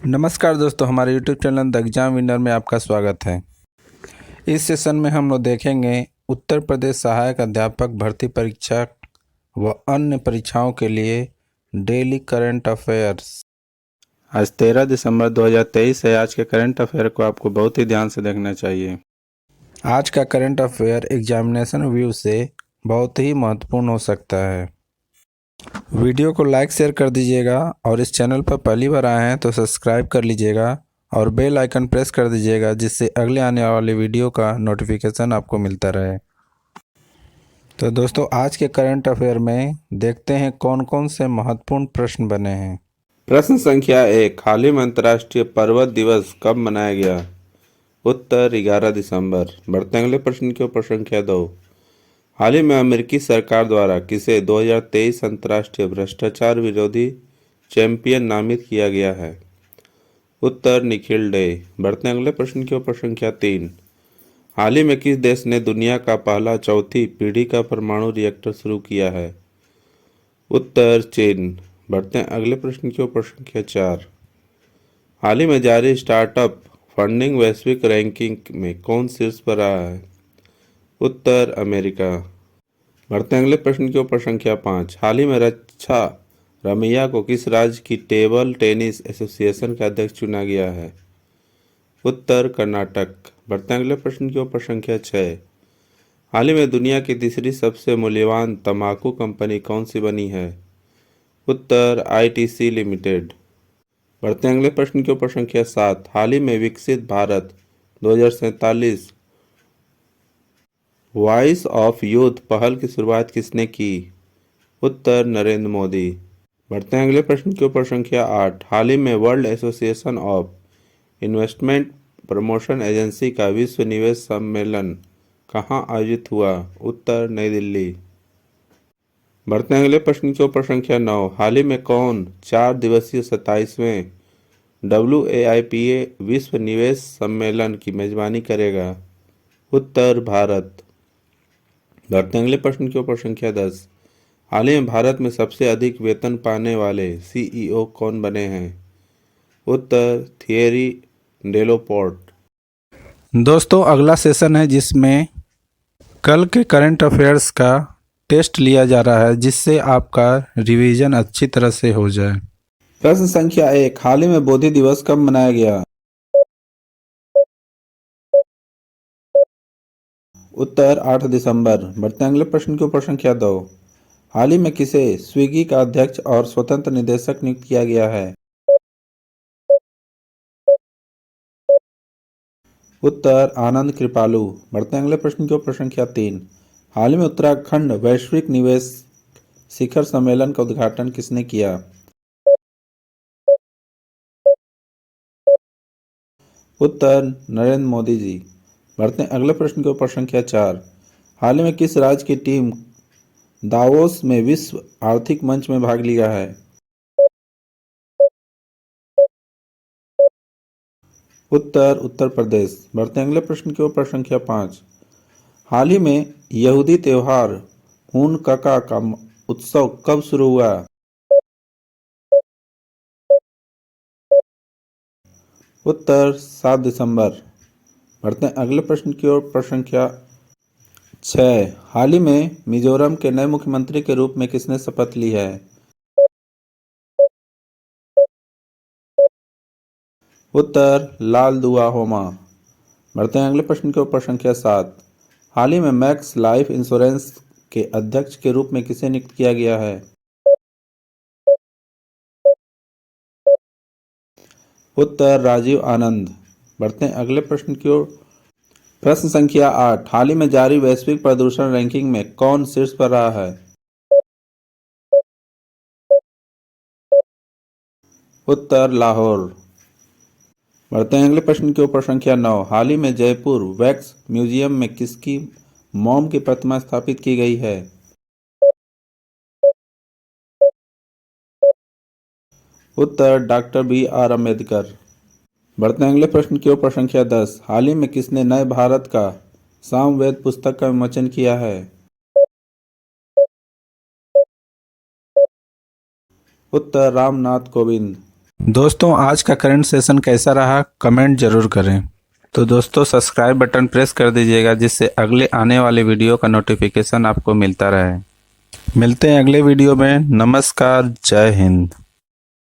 नमस्कार दोस्तों, हमारे YouTube channel the exam winner में आपका स्वागत है। इस सेशन में हम लोग देखेंगे उत्तर प्रदेश सहायक अध्यापक भर्ती परीक्षा व अन्य परीक्षाओं के लिए डेली करंट अफेयर्स। आज 13 दिसंबर 2023 है। आज के करंट अफेयर को आपको बहुत ही ध्यान से देखना चाहिए। आज का करंट अफेयर एग्जामिनेशन व्यू से बहुत ही महत्वपूर्ण हो सकता है। वीडियो को लाइक शेयर कर दीजिएगा और इस चैनल पर पहली बार आए हैं तो सब्सक्राइब कर लीजिएगा और बेल आइकन प्रेस कर दीजिएगा, जिससे अगले आने वाले वीडियो का नोटिफिकेशन आपको मिलता रहे। तो दोस्तों, आज के करंट अफेयर में देखते हैं कौन कौन से महत्वपूर्ण प्रश्न बने हैं। प्रश्न संख्या 1, हाल ही में अंतर्राष्ट्रीय पर्वत दिवस कब मनाया गया? उत्तर 11 दिसंबर। बढ़ते अगले प्रश्न के ऊपर संख्या 2, हाल ही में अमेरिकी सरकार द्वारा किसे 2023 अंतर्राष्ट्रीय भ्रष्टाचार विरोधी चैंपियन नामित किया गया है? उत्तर निखिल डे। बढ़ते अगले प्रश्न के ऊपर संख्या 3, हाल ही में किस देश ने दुनिया का पहला चौथी पीढ़ी का परमाणु रिएक्टर शुरू किया है? उत्तर चीन। बढ़ते हैं अगले प्रश्न के ऊपर संख्या 4, हाल ही में जारी स्टार्टअप फंडिंग वैश्विक रैंकिंग में कौन शीर्ष पर रहा है? उत्तर अमेरिका। बढ़ते हैं अगले प्रश्न के ऊपर संख्या 5, हाल ही में रक्षा रमैया को किस राज्य की टेबल टेनिस एसोसिएशन का अध्यक्ष चुना गया है? उत्तर कर्नाटक। बढ़ते हैं अगले प्रश्न के ऊपर संख्या 6, हाल ही में दुनिया की तीसरी सबसे मूल्यवान तंबाकू कंपनी कौन सी बनी है? उत्तर आईटीसी लिमिटेड। बढ़ते हैं अगले प्रश्न के ऊपर संख्या 7, हाल ही में विकसित भारत 2047 वॉइस ऑफ यूथ पहल की शुरुआत किसने की? उत्तर नरेंद्र मोदी। बढ़ते हैं अगले प्रश्न के ऊपर संख्या 8, हाल ही में world association of investment promotion agency का विश्व निवेश सम्मेलन कहाँ आयोजित हुआ? उत्तर नई दिल्ली। बढ़ते हैं अगले प्रश्न के ऊपर संख्या 9, हाल ही में कौन 4 दिवसीय 27वें WAIPA विश्व निवेश सम्मेलन की मेजबानी करेगा? उत्तर भारत। बढ़ते हैं अगले प्रश्न के ऊपर संख्या 10, हाल ही में भारत में सबसे अधिक वेतन पाने वाले CEO कौन बने हैं? उत्तर थियरी डेलोपोर्ट। दोस्तों, अगला सेशन है जिसमें कल के करंट अफेयर्स का टेस्ट लिया जा रहा है, जिससे आपका रिवीजन अच्छी तरह से हो जाए। प्रश्न संख्या 1, हाल ही में बोधि दिवस कब मनाया गया? उत्तर 8 दिसंबर। बढ़ते हैं अगले प्रश्न के ऊपर संख्या 2, हाल ही में किसे स्विगी का अध्यक्ष और स्वतंत्र निदेशक नियुक्त किया गया है? उत्तर आनंद कृपालू। बढ़ते हैं अगले प्रश्न के ऊपर संख्या 3, हाल ही में उत्तराखंड वैश्विक निवेश शिखर सम्मेलन का उद्घाटन किसने किया? उत्तर नरेंद्र मोदी जी। बढ़ते हैं अगले प्रश्न के ऊपर संख्या 4, हाल ही में किस राज्य की टीम दावोस में विश्व आर्थिक मंच में भाग लिया है? उत्तर उत्तर प्रदेश। बढ़ते हैं अगले प्रश्न के ऊपर संख्या 5, हाल ही में यहूदी त्योहार हुनकका का उत्सव कब शुरू हुआ? उत्तर 7 दिसंबर। बढ़ते हैं अगले प्रश्न की ओर पर संख्या 6, हाल ही में मिजोरम के नए मुख्यमंत्री के रूप में किसने शपथ ली है? उत्तर लाल दुआ होमा। बढ़ते हैं अगले प्रश्न के ऊपर संख्या 7, हाल ही में मैक्स लाइफ इंश्योरेंस के अध्यक्ष के रूप में किसे नियुक्त किया गया है? उत्तर राजीव आनंद। बढ़ते हैं अगले प्रश्न की ओर। प्रश्न संख्या 8, हाल ही में जारी वैश्विक प्रदूषण रैंकिंग में कौन शीर्ष पर रहा है? उत्तर लाहौर। बढ़ते हैं अगले प्रश्न के ऊपर संख्या 9, हाल ही में जयपुर वैक्स म्यूजियम में किसकी मॉम की प्रतिमा स्थापित की गई है? उत्तर डॉक्टर BR अम्बेडकर। बढ़ते हैं अगले प्रश्न के ऊपर संख्या 10, हाल ही में किसने नए भारत का सामवेद पुस्तक का विमोचन किया है? उत्तर रामनाथ कोविंद। दोस्तों आज का करंट सेशन कैसा रहा कमेंट जरूर करें। तो दोस्तों सब्सक्राइब बटन प्रेस कर दीजिएगा जिससे अगले आने वाले वीडियो का नोटिफिकेशन आपको मिलता रहे। मिलते हैं अगले वीडियो में। नमस्कार, जय हिंद।